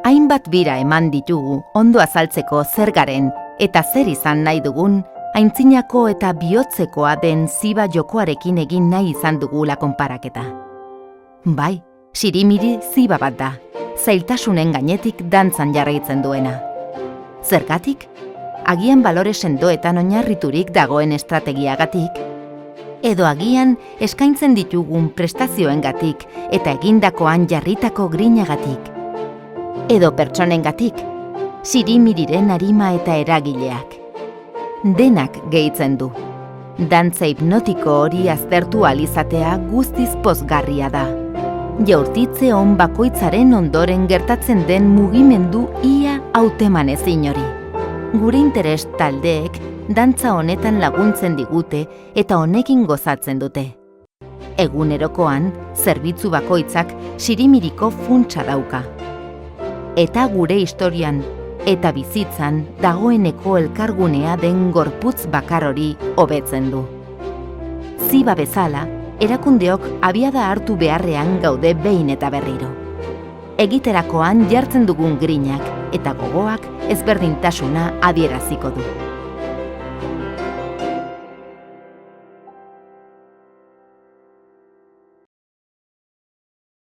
hainbat bira eman ditugu ondo azaltzeko zer garen eta zer izan nahi dugun, aintzinako eta bihotzekoa den ziba jokoarekin egin nahi izan dugula konparaketa. Bai, sirimiri ziba bat da, zailtasunen gainetik dantzan jarraitzen duena. Zergatik? Agian balore sendoetan oinarriturik dagoen estrategiagatik, edo agian eskaintzen ditugun prestazioengatik eta egindakoan jarritako grinagatik, edo pertsonengatik, sirimiriren arima eta eragileak. Denak gehitzen du. Dantza hipnotiko hori aztertu alizatea guztiz pozgarria da. Jaurtitze on bakoitzaren ondoren gertatzen den mugimendu ia hauteman ezin hori. Gure interes taldeek dantza honetan laguntzen digute eta honekin gozatzen dute. Egunerokoan, zerbitzu bakoitzak sirimiriko funtsa dauka. Eta gure historian eta bizitzan dagoeneko elkargunea den gorputz bakar hori hobetzen du. Ziba bezala, erakundeok abiada hartu beharrean gaude behin eta berriro. Egiterakoan jartzen dugun grinak eta gogoak ezberdintasuna adieraziko du.